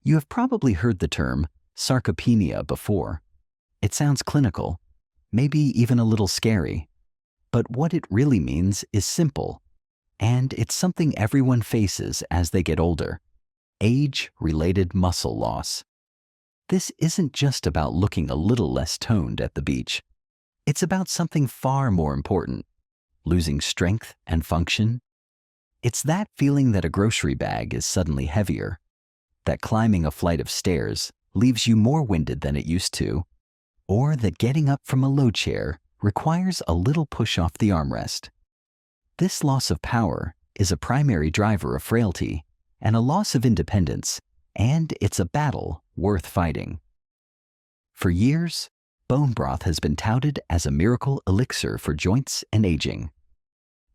You have probably heard the term sarcopenia before. It sounds clinical, maybe even a little scary, but what it really means is simple, and it's something everyone faces as they get older: age-related muscle loss. This isn't just about looking a little less toned at the beach. It's about something far more important: losing strength and function. It's that feeling that a grocery bag is suddenly heavier, that climbing a flight of stairs leaves you more winded than it used to, or that getting up from a low chair requires a little push off the armrest. This loss of power is a primary driver of frailty and a loss of independence, and it's a battle worth fighting. For years, bone broth has been touted as a miracle elixir for joints and aging.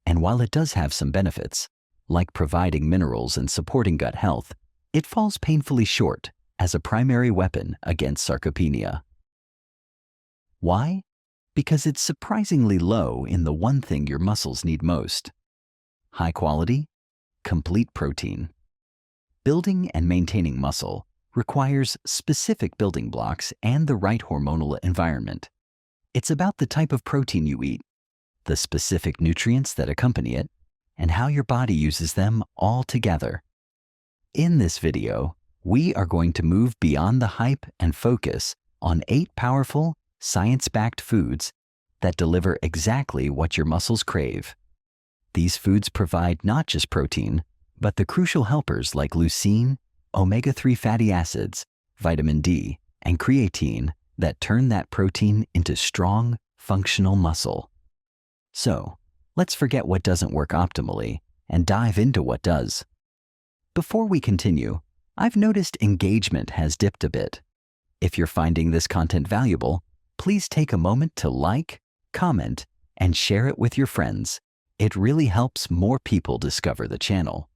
And while it does have some benefits, like providing minerals and supporting gut health, it falls painfully short as a primary weapon against sarcopenia. Why? Because it's surprisingly low in the one thing your muscles need most: high quality, complete protein. Building and maintaining muscle requires specific building blocks and the right hormonal environment. It's about the type of protein you eat, the specific nutrients that accompany it, and how your body uses them all together. In this video, we are going to move beyond the hype and focus on 8 powerful, science-backed foods that deliver exactly what your muscles crave. These foods provide not just protein, but the crucial helpers like leucine, omega-3 fatty acids, vitamin D, and creatine that turn that protein into strong, functional muscle. So, let's forget what doesn't work optimally and dive into what does. Before we continue, I've noticed engagement has dipped a bit. If you're finding this content valuable, please take a moment to like, comment, and share it with your friends. It really helps more people discover the channel.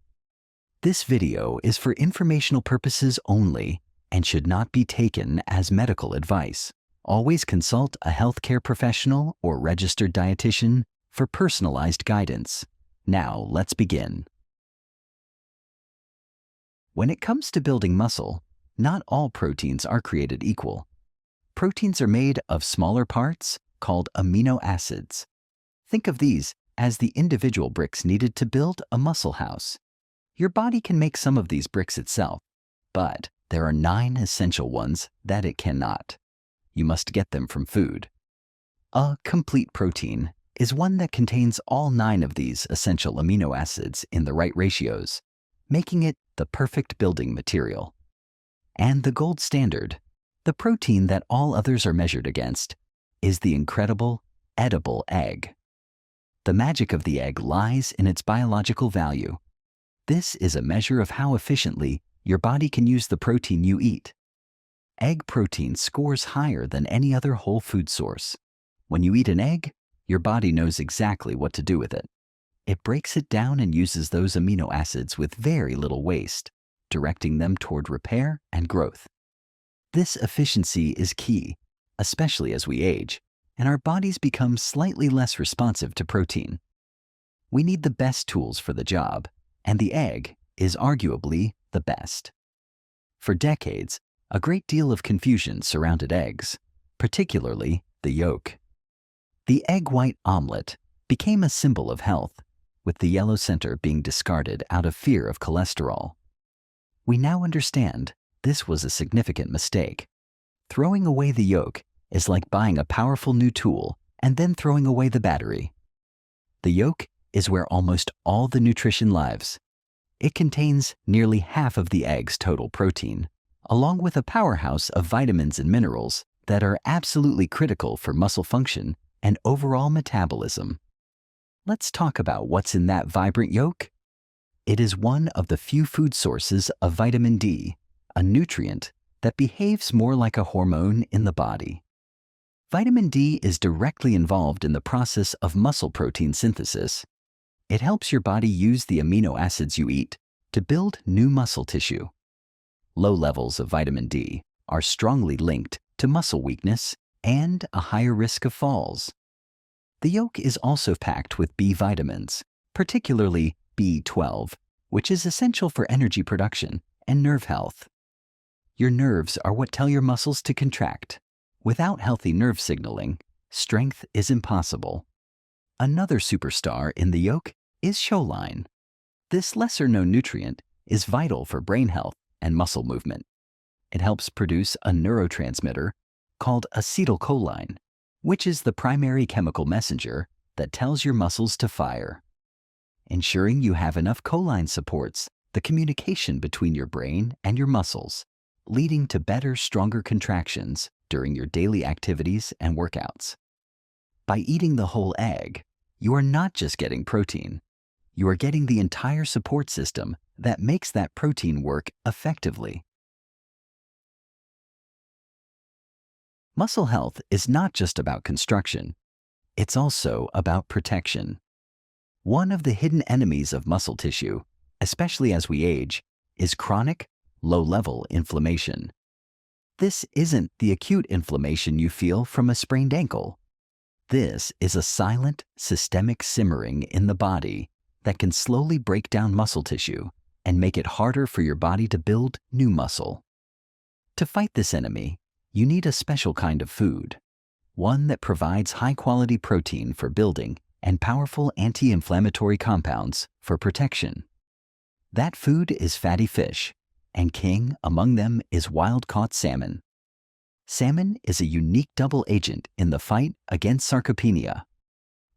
This video is for informational purposes only and should not be taken as medical advice. Always consult a healthcare professional or registered dietitian for personalized guidance. Now, let's begin. When it comes to building muscle, not all proteins are created equal. Proteins are made of smaller parts called amino acids. Think of these as the individual bricks needed to build a muscle house. Your body can make some of these bricks itself, but there are 9 essential ones that it cannot. You must get them from food. A complete protein is one that contains all 9 of these essential amino acids in the right ratios, making it the perfect building material. And the gold standard, the protein that all others are measured against, is the incredible, edible egg. The magic of the egg lies in its biological value. This is a measure of how efficiently your body can use the protein you eat. Egg protein scores higher than any other whole food source. When you eat an egg, your body knows exactly what to do with it. It breaks it down and uses those amino acids with very little waste, directing them toward repair and growth. This efficiency is key, especially as we age, and our bodies become slightly less responsive to protein. We need the best tools for the job, and the egg is arguably the best. For decades, a great deal of confusion surrounded eggs, particularly the yolk. The egg white omelet became a symbol of health, with the yellow center being discarded out of fear of cholesterol. We now understand this was a significant mistake. Throwing away the yolk is like buying a powerful new tool and then throwing away the battery. The yolk is where almost all the nutrition lives. It contains nearly half of the egg's total protein, along with a powerhouse of vitamins and minerals that are absolutely critical for muscle function and overall metabolism. Let's talk about what's in that vibrant yolk. It is one of the few food sources of vitamin D, a nutrient that behaves more like a hormone in the body. Vitamin D is directly involved in the process of muscle protein synthesis. It helps your body use the amino acids you eat to build new muscle tissue. Low levels of vitamin D are strongly linked to muscle weakness and a higher risk of falls. The yolk is also packed with B vitamins, particularly B12, which is essential for energy production and nerve health. Your nerves are what tell your muscles to contract. Without healthy nerve signaling, strength is impossible. Another superstar in the yolk is choline. This lesser-known nutrient is vital for brain health and muscle movement. It helps produce a neurotransmitter called acetylcholine, which is the primary chemical messenger that tells your muscles to fire. Ensuring you have enough choline supports the communication between your brain and your muscles, leading to better, stronger contractions during your daily activities and workouts. By eating the whole egg, you are not just getting protein, you are getting the entire support system that makes that protein work effectively. Muscle health is not just about construction, it's also about protection. One of the hidden enemies of muscle tissue, especially as we age, is chronic, low-level inflammation. This isn't the acute inflammation you feel from a sprained ankle. This is a silent, systemic simmering in the body that can slowly break down muscle tissue and make it harder for your body to build new muscle. To fight this enemy, you need a special kind of food, one that provides high-quality protein for building and powerful anti-inflammatory compounds for protection. That food is fatty fish, and king among them is wild-caught salmon. Salmon is a unique double agent in the fight against sarcopenia.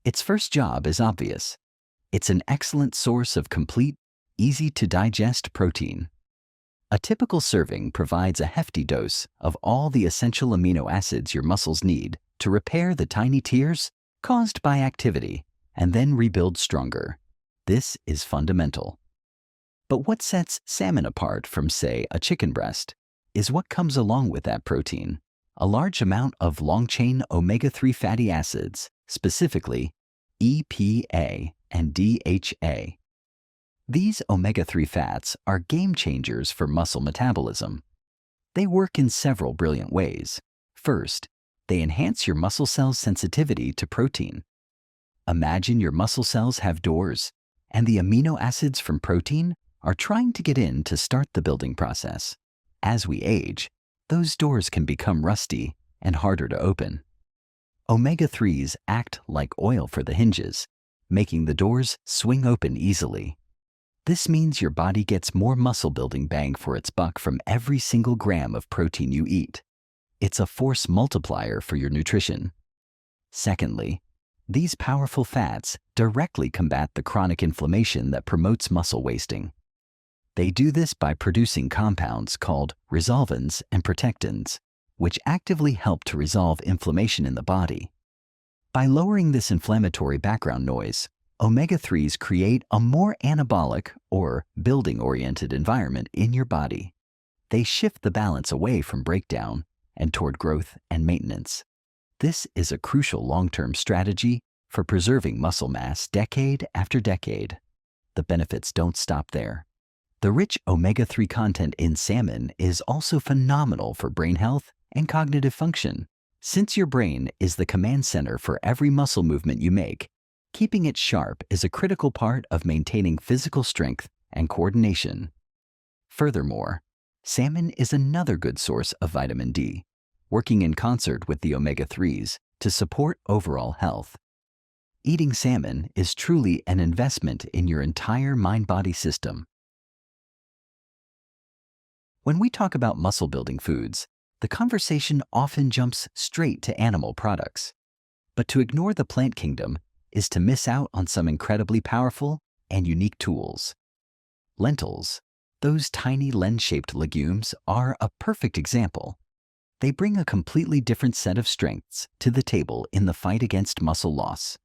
Its first job is obvious. It's an excellent source of complete, easy-to-digest protein. A typical serving provides a hefty dose of all the essential amino acids your muscles need to repair the tiny tears caused by activity and then rebuild stronger. This is fundamental. But what sets salmon apart from, say, a chicken breast is what comes along with that protein, a large amount of long-chain omega-3 fatty acids, specifically EPA and DHA. These omega-3 fats are game changers for muscle metabolism. They work in several brilliant ways. First, they enhance your muscle cells' sensitivity to protein. Imagine your muscle cells have doors, and the amino acids from protein are trying to get in to start the building process. As we age, those doors can become rusty and harder to open. Omega-3s act like oil for the hinges, making the doors swing open easily. This means your body gets more muscle-building bang for its buck from every single gram of protein you eat. It's a force multiplier for your nutrition. Secondly, these powerful fats directly combat the chronic inflammation that promotes muscle wasting. They do this by producing compounds called resolvins and protectins, which actively help to resolve inflammation in the body. By lowering this inflammatory background noise, omega-3s create a more anabolic or building-oriented environment in your body. They shift the balance away from breakdown and toward growth and maintenance. This is a crucial long-term strategy for preserving muscle mass decade after decade. The benefits don't stop there. The rich omega-3 content in salmon is also phenomenal for brain health and cognitive function. Since your brain is the command center for every muscle movement you make, keeping it sharp is a critical part of maintaining physical strength and coordination. Furthermore, salmon is another good source of vitamin D, working in concert with the omega-3s to support overall health. Eating salmon is truly an investment in your entire mind-body system. When we talk about muscle-building foods, the conversation often jumps straight to animal products. But to ignore the plant kingdom is to miss out on some incredibly powerful and unique tools. Lentils, those tiny lens-shaped legumes, are a perfect example. They bring a completely different set of strengths to the table in the fight against muscle loss.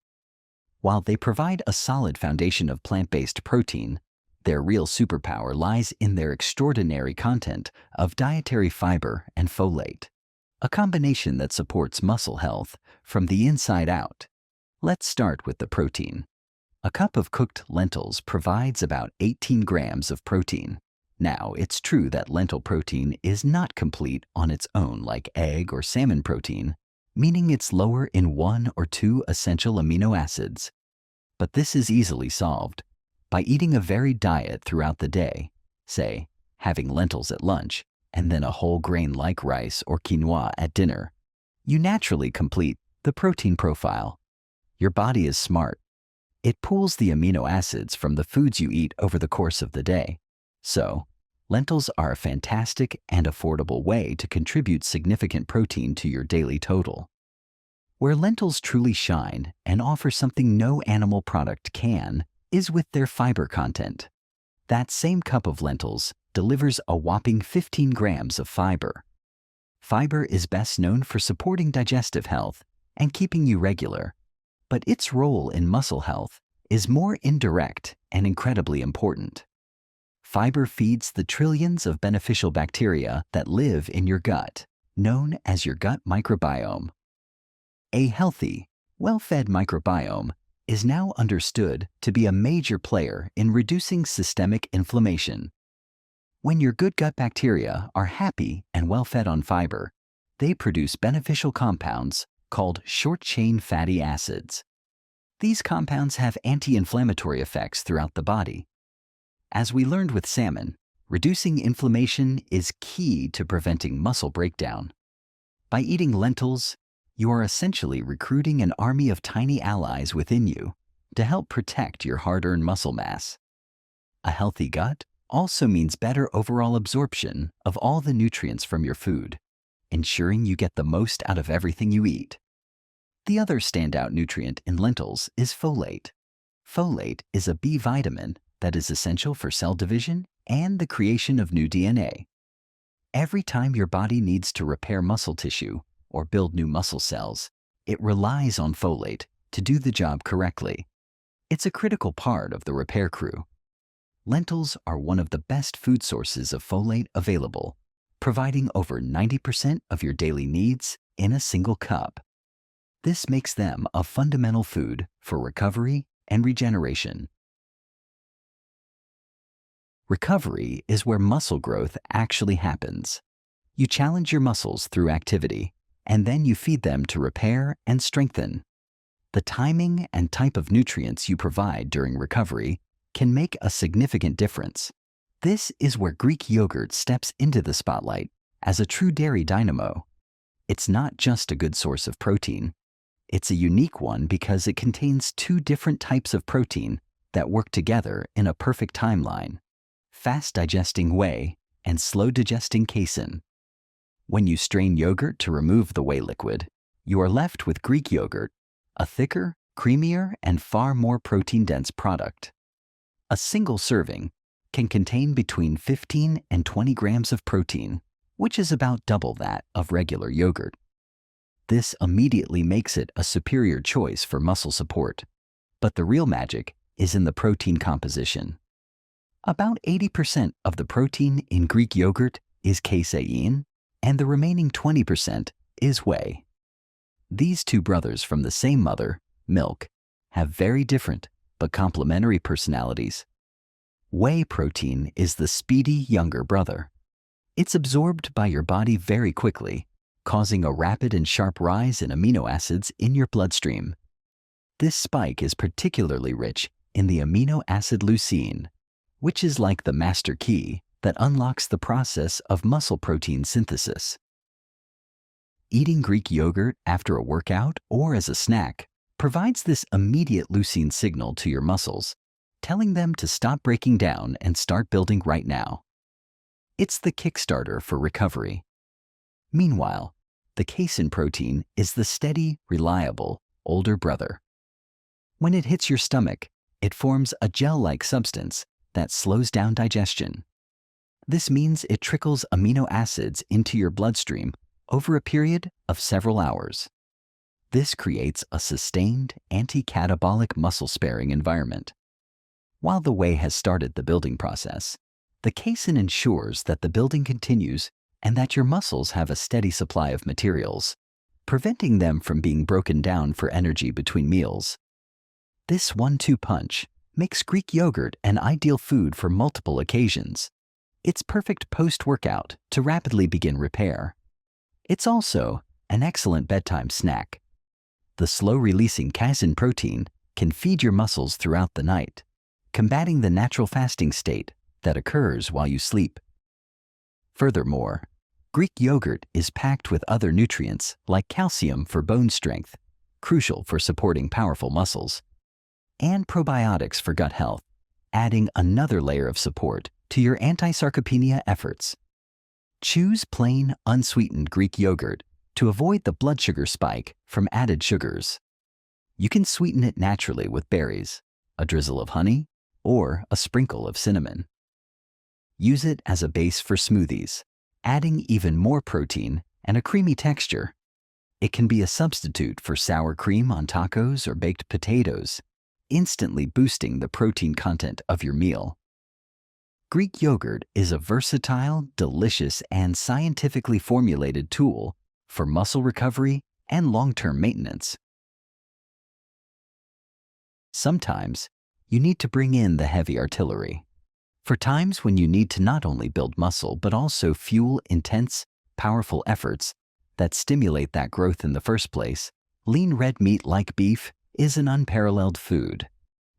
While they provide a solid foundation of plant-based protein, their real superpower lies in their extraordinary content of dietary fiber and folate, a combination that supports muscle health from the inside out. Let's start with the protein. A cup of cooked lentils provides about 18 grams of protein. Now, it's true that lentil protein is not complete on its own like egg or salmon protein, meaning it's lower in 1 or 2 essential amino acids. But this is easily solved. By eating a varied diet throughout the day, say, having lentils at lunch, and then a whole grain like rice or quinoa at dinner, you naturally complete the protein profile. Your body is smart. It pools the amino acids from the foods you eat over the course of the day. So, lentils are a fantastic and affordable way to contribute significant protein to your daily total. Where lentils truly shine and offer something no animal product can is with their fiber content. That same cup of lentils delivers a whopping 15 grams of fiber. Fiber is best known for supporting digestive health and keeping you regular, but its role in muscle health is more indirect and incredibly important. Fiber feeds the trillions of beneficial bacteria that live in your gut, known as your gut microbiome. A healthy, well-fed microbiome is now understood to be a major player in reducing systemic inflammation. When your good gut bacteria are happy and well-fed on fiber, they produce beneficial compounds called short-chain fatty acids. These compounds have anti-inflammatory effects throughout the body. As we learned with salmon, reducing inflammation is key to preventing muscle breakdown. By eating lentils, you are essentially recruiting an army of tiny allies within you to help protect your hard-earned muscle mass. A healthy gut also means better overall absorption of all the nutrients from your food, ensuring you get the most out of everything you eat. The other standout nutrient in lentils is folate. Folate is a B vitamin that is essential for cell division and the creation of new DNA. Every time your body needs to repair muscle tissue or build new muscle cells, it relies on folate to do the job correctly. It's a critical part of the repair crew. Lentils are one of the best food sources of folate available, providing over 90% of your daily needs in a single cup. This makes them a fundamental food for recovery and regeneration. Recovery is where muscle growth actually happens. You challenge your muscles through activity, and then you feed them to repair and strengthen. The timing and type of nutrients you provide during recovery can make a significant difference. This is where Greek yogurt steps into the spotlight as a true dairy dynamo. It's not just a good source of protein. It's a unique one because it contains two different types of protein that work together in a perfect timeline: fast-digesting whey and slow-digesting casein. When you strain yogurt to remove the whey liquid, you are left with Greek yogurt, a thicker, creamier, and far more protein-dense product. A single serving can contain between 15 and 20 grams of protein, which is about double that of regular yogurt. This immediately makes it a superior choice for muscle support. But the real magic is in the protein composition. About 80% of the protein in Greek yogurt is casein, and the remaining 20% is whey. These two brothers from the same mother, milk, have very different but complementary personalities. Whey protein is the speedy younger brother. It's absorbed by your body very quickly, causing a rapid and sharp rise in amino acids in your bloodstream. This spike is particularly rich in the amino acid leucine, which is like the master key that unlocks the process of muscle protein synthesis. Eating Greek yogurt after a workout or as a snack provides this immediate leucine signal to your muscles, telling them to stop breaking down and start building right now. It's the Kickstarter for recovery. Meanwhile, the casein protein is the steady, reliable, older brother. When it hits your stomach, it forms a gel-like substance that slows down digestion. This means it trickles amino acids into your bloodstream over a period of several hours. This creates a sustained anti-catabolic muscle-sparing environment. While the whey has started the building process, the casein ensures that the building continues and that your muscles have a steady supply of materials, preventing them from being broken down for energy between meals. This 1-2 punch makes Greek yogurt an ideal food for multiple occasions. It's perfect post-workout to rapidly begin repair. It's also an excellent bedtime snack. The slow-releasing casein protein can feed your muscles throughout the night, combating the natural fasting state that occurs while you sleep. Furthermore, Greek yogurt is packed with other nutrients like calcium for bone strength, crucial for supporting powerful muscles, and probiotics for gut health, adding another layer of support to your anti-sarcopenia efforts. Choose plain, unsweetened Greek yogurt to avoid the blood sugar spike from added sugars. You can sweeten it naturally with berries, a drizzle of honey, or a sprinkle of cinnamon. Use it as a base for smoothies, adding even more protein and a creamy texture. It can be a substitute for sour cream on tacos or baked potatoes, instantly boosting the protein content of your meal. Greek yogurt is a versatile, delicious, and scientifically formulated tool for muscle recovery and long-term maintenance. Sometimes, you need to bring in the heavy artillery. For times when you need to not only build muscle but also fuel intense, powerful efforts that stimulate that growth in the first place, lean red meat like beef is an unparalleled food.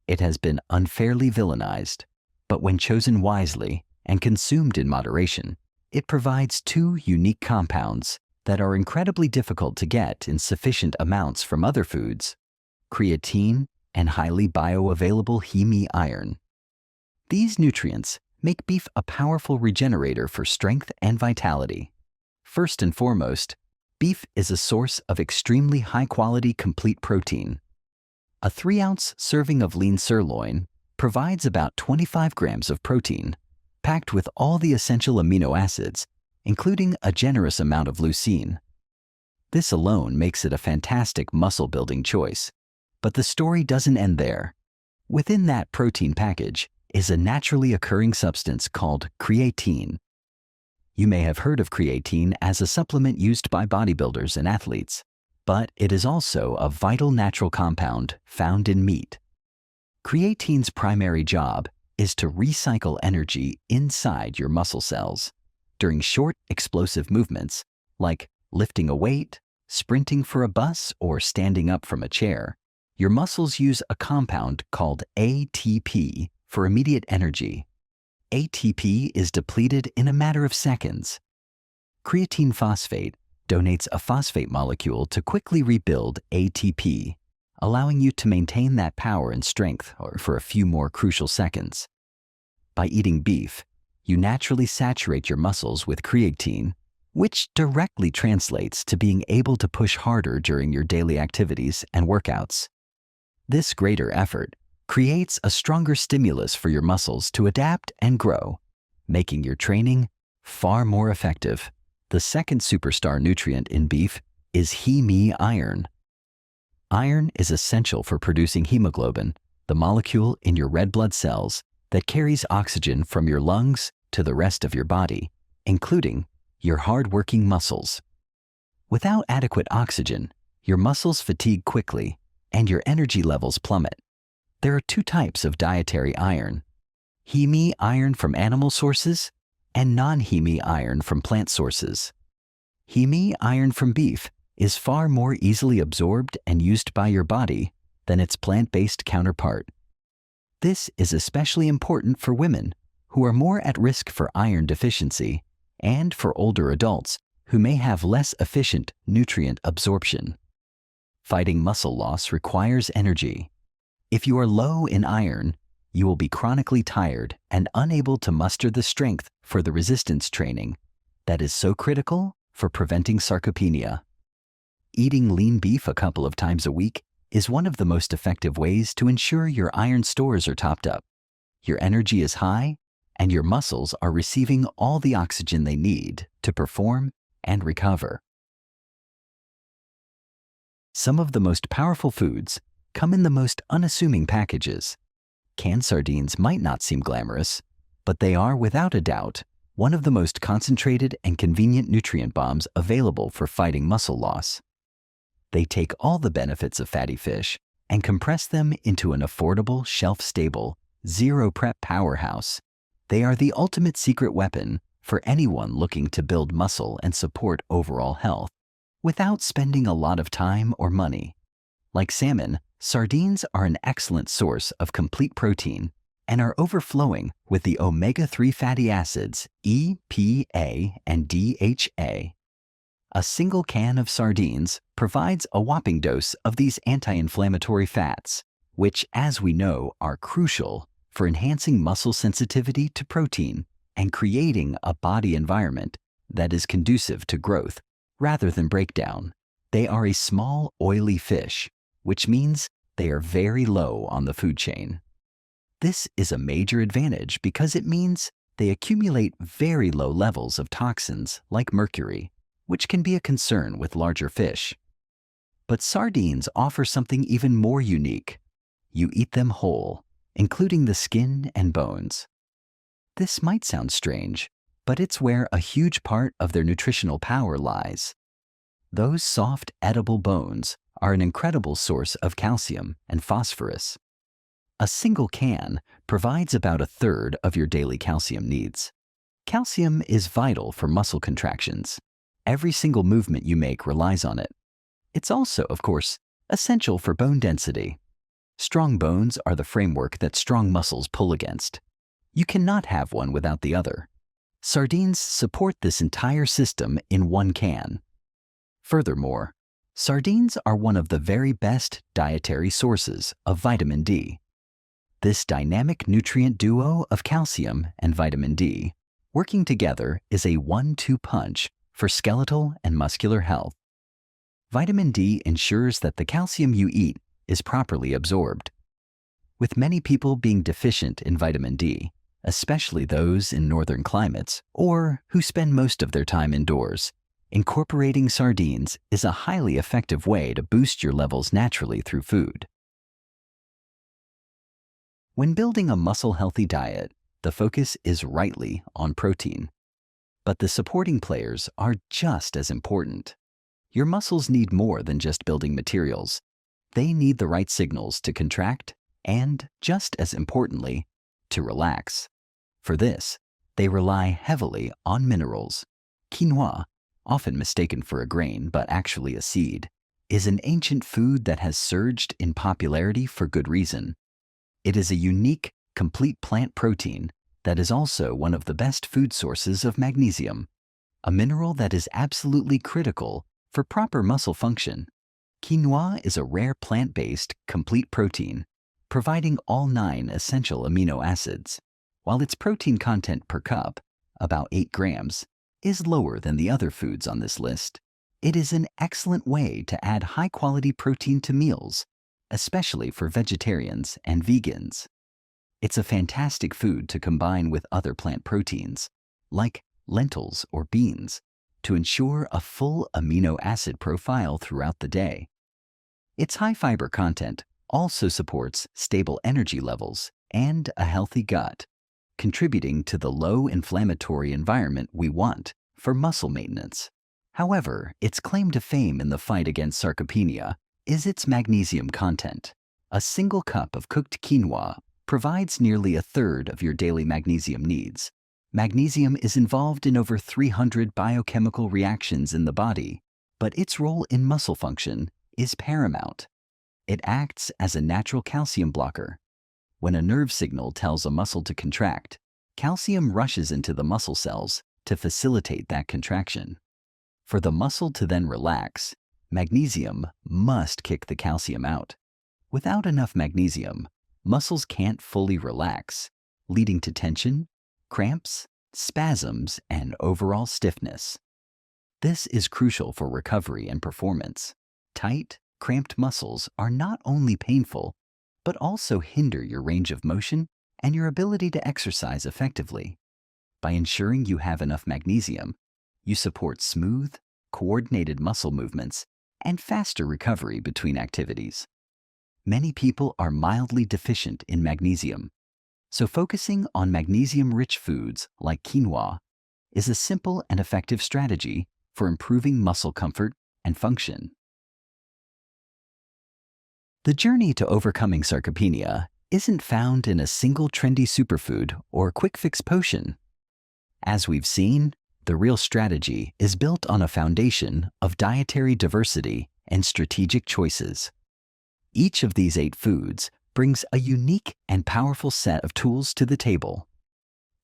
It has been unfairly villainized, but when chosen wisely and consumed in moderation, it provides two unique compounds that are incredibly difficult to get in sufficient amounts from other foods: creatine and highly bioavailable heme iron. These nutrients make beef a powerful regenerator for strength and vitality. First and foremost, beef is a source of extremely high-quality complete protein. A 3-ounce serving of lean sirloin provides about 25 grams of protein, packed with all the essential amino acids, including a generous amount of leucine. This alone makes it a fantastic muscle-building choice. But the story doesn't end there. Within that protein package is a naturally occurring substance called creatine. You may have heard of creatine as a supplement used by bodybuilders and athletes, but it is also a vital natural compound found in meat. Creatine's primary job is to recycle energy inside your muscle cells during short, explosive movements like lifting a weight, sprinting for a bus, or standing up from a chair. Your muscles use a compound called ATP for immediate energy. ATP is depleted in a matter of seconds. Creatine phosphate donates a phosphate molecule to quickly rebuild ATP, allowing you to maintain that power and strength for a few more crucial seconds. By eating beef, you naturally saturate your muscles with creatine, which directly translates to being able to push harder during your daily activities and workouts. This greater effort creates a stronger stimulus for your muscles to adapt and grow, making your training far more effective. The second superstar nutrient in beef is heme iron. Iron is essential for producing hemoglobin, the molecule in your red blood cells that carries oxygen from your lungs to the rest of your body, including your hard-working muscles. Without adequate oxygen, your muscles fatigue quickly and your energy levels plummet. There are two types of dietary iron: heme iron from animal sources and non-heme iron from plant sources. Heme iron from beef is far more easily absorbed and used by your body than its plant-based counterpart. This is especially important for women who are more at risk for iron deficiency and for older adults who may have less efficient nutrient absorption. Fighting muscle loss requires energy. If you are low in iron, you will be chronically tired and unable to muster the strength for the resistance training that is so critical for preventing sarcopenia. Eating lean beef a couple of times a week is one of the most effective ways to ensure your iron stores are topped up, your energy is high, and your muscles are receiving all the oxygen they need to perform and recover. Some of the most powerful foods come in the most unassuming packages. Canned sardines might not seem glamorous, but they are without a doubt one of the most concentrated and convenient nutrient bombs available for fighting muscle loss. They take all the benefits of fatty fish and compress them into an affordable, shelf-stable, zero-prep powerhouse. They are the ultimate secret weapon for anyone looking to build muscle and support overall health without spending a lot of time or money. Like salmon, sardines are an excellent source of complete protein and are overflowing with the omega-3 fatty acids E, P, A, and DHA. A single can of sardines provides a whopping dose of these anti-inflammatory fats, which, as we know, are crucial for enhancing muscle sensitivity to protein and creating a body environment that is conducive to growth rather than breakdown. They are a small, oily fish, which means they are very low on the food chain. This is a major advantage because it means they accumulate very low levels of toxins like mercury, which can be a concern with larger fish. But sardines offer something even more unique. You eat them whole, including the skin and bones. This might sound strange, but it's where a huge part of their nutritional power lies. Those soft, edible bones are an incredible source of calcium and phosphorus. A single can provides about a third of your daily calcium needs. Calcium is vital for muscle contractions. Every single movement you make relies on it. It's also, of course, essential for bone density. Strong bones are the framework that strong muscles pull against. You cannot have one without the other. Sardines support this entire system in one can. Furthermore, sardines are one of the very best dietary sources of vitamin D. This dynamic nutrient duo of calcium and vitamin D working together is a 1-2 punch for skeletal and muscular health. Vitamin D ensures that the calcium you eat is properly absorbed. With many people being deficient in vitamin D, especially those in northern climates or who spend most of their time indoors, incorporating sardines is a highly effective way to boost your levels naturally through food. When building a muscle-healthy diet, the focus is rightly on protein. But the supporting players are just as important. Your muscles need more than just building materials. They need the right signals to contract and, just as importantly, to relax. For this, they rely heavily on minerals. Quinoa, often mistaken for a grain but actually a seed, is an ancient food that has surged in popularity for good reason. It is a unique, complete plant protein that is also one of the best food sources of magnesium, a mineral that is absolutely critical for proper muscle function. Quinoa is a rare plant-based, complete protein, providing all 9 essential amino acids. While its protein content per cup, about 8 grams, is lower than the other foods on this list, it is an excellent way to add high-quality protein to meals, especially for vegetarians and vegans. It's a fantastic food to combine with other plant proteins, like lentils or beans, to ensure a full amino acid profile throughout the day. Its high fiber content also supports stable energy levels and a healthy gut, contributing to the low inflammatory environment we want for muscle maintenance. However, its claim to fame in the fight against sarcopenia is its magnesium content. A single cup of cooked quinoa provides nearly a third of your daily magnesium needs. Magnesium is involved in over 300 biochemical reactions in the body, but its role in muscle function is paramount. It acts as a natural calcium blocker. When a nerve signal tells a muscle to contract, calcium rushes into the muscle cells to facilitate that contraction. For the muscle to then relax, magnesium must kick the calcium out. Without enough magnesium, muscles can't fully relax, leading to tension, cramps, spasms, and overall stiffness. This is crucial for recovery and performance. Tight, cramped muscles are not only painful, but also hinder your range of motion and your ability to exercise effectively. By ensuring you have enough magnesium, you support smooth, coordinated muscle movements and faster recovery between activities. Many people are mildly deficient in magnesium, so focusing on magnesium-rich foods like quinoa is a simple and effective strategy for improving muscle comfort and function. The journey to overcoming sarcopenia isn't found in a single trendy superfood or quick-fix potion. As we've seen, the real strategy is built on a foundation of dietary diversity and strategic choices. Each of these 8 foods brings a unique and powerful set of tools to the table.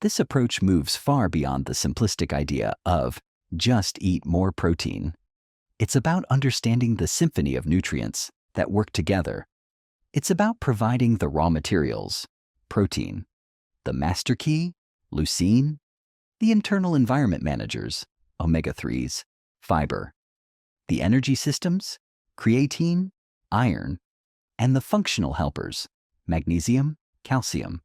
This approach moves far beyond the simplistic idea of just eat more protein. It's about understanding the symphony of nutrients that work together. It's about providing the raw materials, protein, the master key, leucine, the internal environment managers, omega-3s, fiber, the energy systems, creatine, iron, and the functional helpers, magnesium, calcium.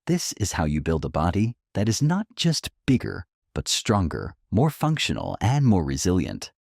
This is how you build a body that is not just bigger, but stronger, more functional, and more resilient.